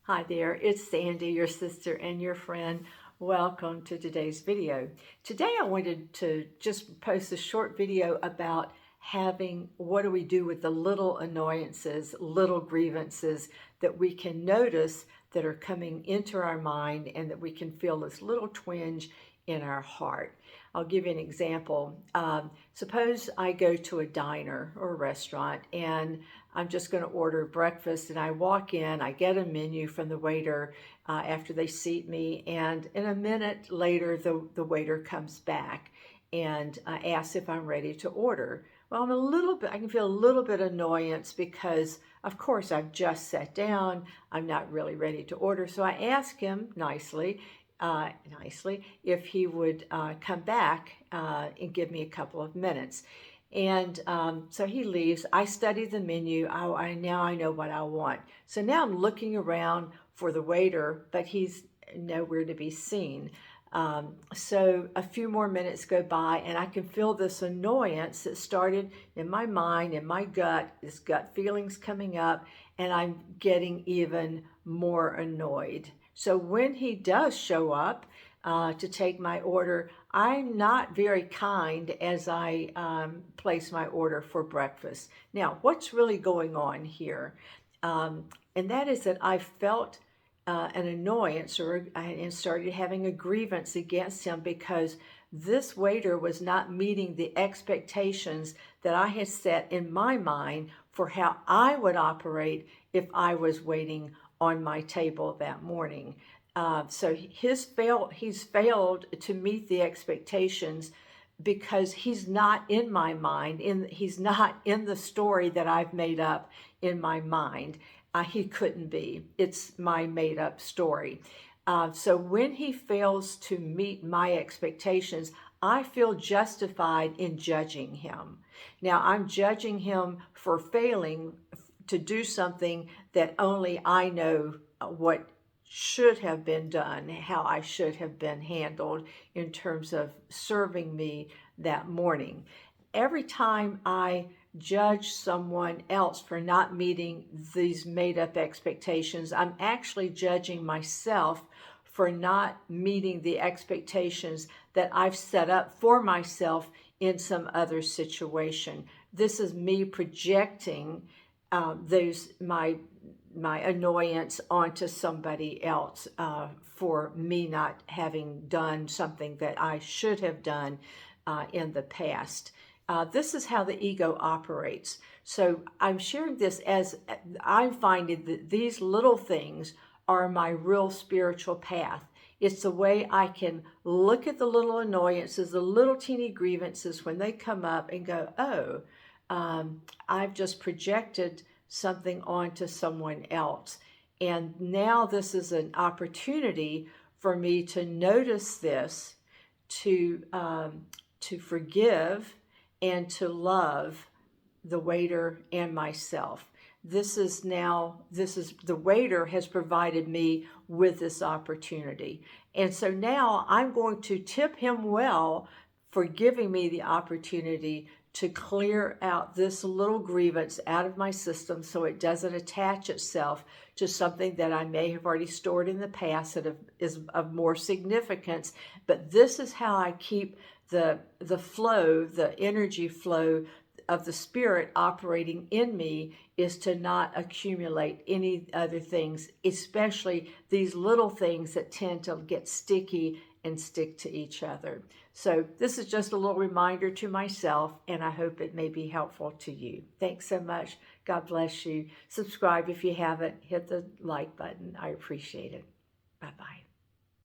Hi there, it's Sandy, your sister and your friend. Welcome to today's video. Today I wanted to just post a short video about what do we do with the little annoyances, little grievances that we can notice that are coming into our mind and that we can feel this little twinge in our heart. I'll give you an example. Suppose I go to a diner or a restaurant and I'm just going to order breakfast, and I walk in, I get a menu from the waiter after they seat me, and in a minute later the waiter comes back and asks if I'm ready to order. Well, I can feel a little bit annoyance because of course I've just sat down, I'm not really ready to order. So I ask him nicely if he would come back and give me a couple of minutes. And so he leaves. I study the menu. Now I know what I want. So now I'm looking around for the waiter, but he's nowhere to be seen. So a few more minutes go by and I can feel this annoyance that started in my mind, in my gut, this gut feelings coming up, and I'm getting even more annoyed. So when he does show up to take my order, I'm not very kind as I place my order for breakfast. Now, what's really going on here? And that is that I felt an annoyance and started having a grievance against him because this waiter was not meeting the expectations that I had set in my mind for how I would operate if I was waiting on my table that morning. So he's failed to meet the expectations because he's not in my mind, he's not in the story that I've made up in my mind. He couldn't be. It's my made up story. So when he fails to meet my expectations, I feel justified in judging him. Now I'm judging him for failing to do something that only I know what should have been done, how I should have been handled in terms of serving me that morning. Every time I judge someone else for not meeting these made up expectations, I'm actually judging myself for not meeting the expectations that I've set up for myself in some other situation. This is me projecting my annoyance onto somebody else for me not having done something that I should have done in the past. This is how the ego operates. So I'm sharing this as I'm finding that these little things are my real spiritual path. It's the way I can look at the little annoyances, the little teeny grievances when they come up and go, oh, I've just projected something onto someone else. And now this is an opportunity for me to notice this, to forgive and to love the waiter and myself. The waiter has provided me with this opportunity. And so now I'm going to tip him well for giving me the opportunity to clear out this little grievance out of my system so it doesn't attach itself to something that I may have already stored in the past that is of more significance. But this is how I keep the flow, the energy flow of the spirit operating in me, is to not accumulate any other things, especially these little things that tend to get sticky and stick to each other. So this is just a little reminder to myself, and I hope it may be helpful to you. Thanks so much. God bless you. Subscribe if you haven't. Hit the like button. I appreciate it. Bye-bye.